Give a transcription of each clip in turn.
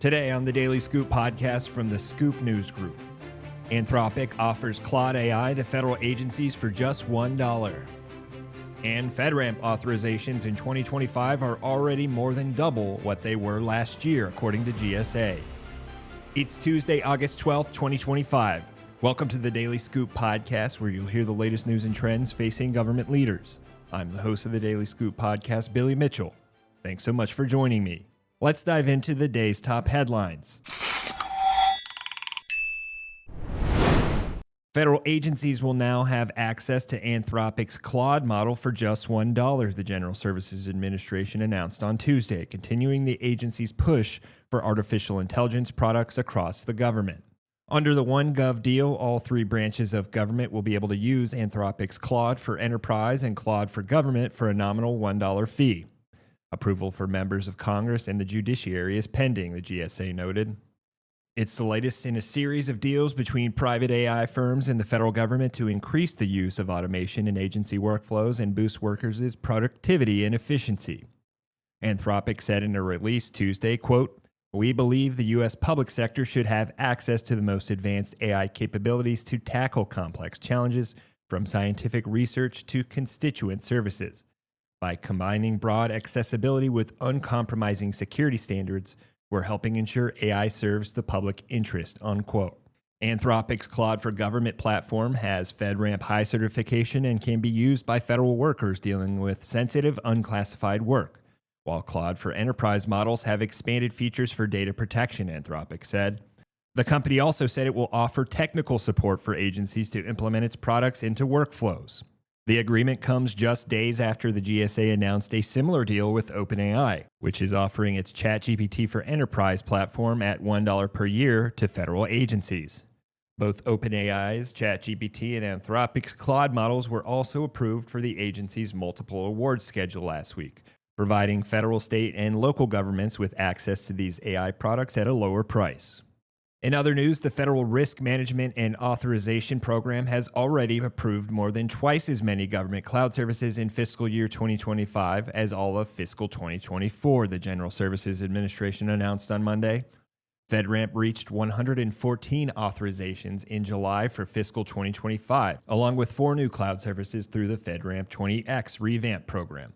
Today on the Daily Scoop podcast from the Scoop News Group, Anthropic offers Claude AI to federal agencies for just $1. And FedRAMP authorizations in 2025 are already more than double what they were last year, according to GSA. It's Tuesday, August 12th, 2025. Welcome to the Daily Scoop podcast, where you'll hear the latest news and trends facing government leaders. I'm the host of the Daily Scoop podcast, Billy Mitchell. Thanks so much for joining me. Let's dive into the day's top headlines. Federal agencies will now have access to Anthropic's Claude model for just $1, the General Services Administration announced on Tuesday, continuing the agency's push for artificial intelligence products across the government. Under the OneGov deal, all three branches of government will be able to use Anthropic's Claude for Enterprise and Claude for Government for a nominal $1 fee. Approval for members of Congress and the judiciary is pending, the GSA noted. It's the latest in a series of deals between private AI firms and the federal government to increase the use of automation in agency workflows and boost workers' productivity and efficiency. Anthropic said in a release Tuesday, quote, "We believe the U.S. public sector should have access to the most advanced AI capabilities to tackle complex challenges, from scientific research to constituent services. By combining broad accessibility with uncompromising security standards, we're helping ensure AI serves the public interest," unquote. Anthropic's Claude for Government platform has FedRAMP High certification and can be used by federal workers dealing with sensitive, unclassified work, while Claude for Enterprise models have expanded features for data protection, Anthropic said. The company also said it will offer technical support for agencies to implement its products into workflows. The agreement comes just days after the GSA announced a similar deal with OpenAI, which is offering its ChatGPT for Enterprise platform at $1 per year to federal agencies. Both OpenAI's ChatGPT and Anthropic's Claude models were also approved for the agency's multiple awards schedule last week, providing federal, state, and local governments with access to these AI products at a lower price. In other news, the Federal Risk Management and Authorization Program has already approved more than twice as many government cloud services in fiscal year 2025 as all of fiscal 2024, the General Services Administration announced on Monday. FedRAMP reached 114 authorizations in July for fiscal 2025, along with 4 new cloud services through the FedRAMP 20X revamp program.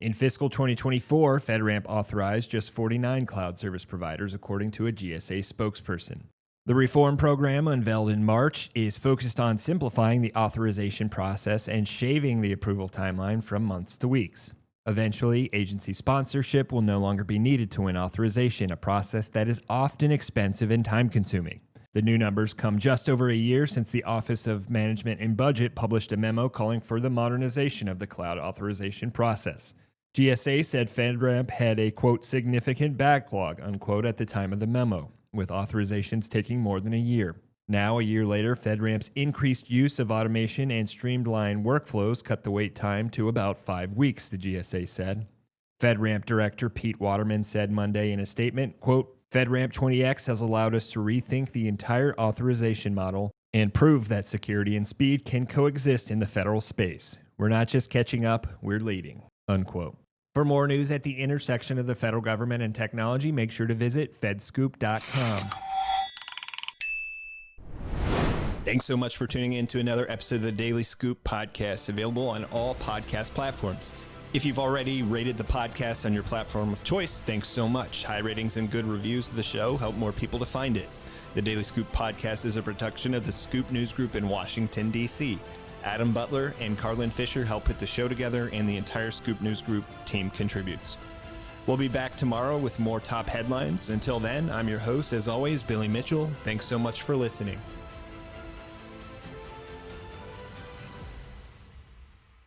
In fiscal 2024, FedRAMP authorized just 49 cloud service providers, according to a GSA spokesperson. The reform program, unveiled in March, is focused on simplifying the authorization process and shaving the approval timeline from months to weeks. Eventually, agency sponsorship will no longer be needed to win authorization, a process that is often expensive and time-consuming. The new numbers come just over a year since the Office of Management and Budget published a memo calling for the modernization of the cloud authorization process. GSA said FedRAMP had a, quote, significant backlog, unquote, at the time of the memo, with authorizations taking more than a year. Now, a year later, FedRAMP's increased use of automation and streamlined workflows cut the wait time to about 5 weeks, the GSA said. FedRAMP Director Pete Waterman said Monday in a statement, quote, "FedRAMP 20X has allowed us to rethink the entire authorization model and prove that security and speed can coexist in the federal space. We're not just catching up, we're leading," unquote. For more news at the intersection of the federal government and technology, make sure to visit fedscoop.com. Thanks so much for tuning in to another episode of the Daily Scoop podcast, available on all podcast platforms. If you've already rated the podcast on your platform of choice, thanks so much. High ratings and good reviews of the show help more people to find it. The Daily Scoop podcast is a production of the Scoop News Group in Washington, D.C. Adam Butler and Carlin Fisher help put the show together, and the entire Scoop News Group team contributes. We'll be back tomorrow with more top headlines. Until then, I'm your host, as always, Billy Mitchell. Thanks so much for listening.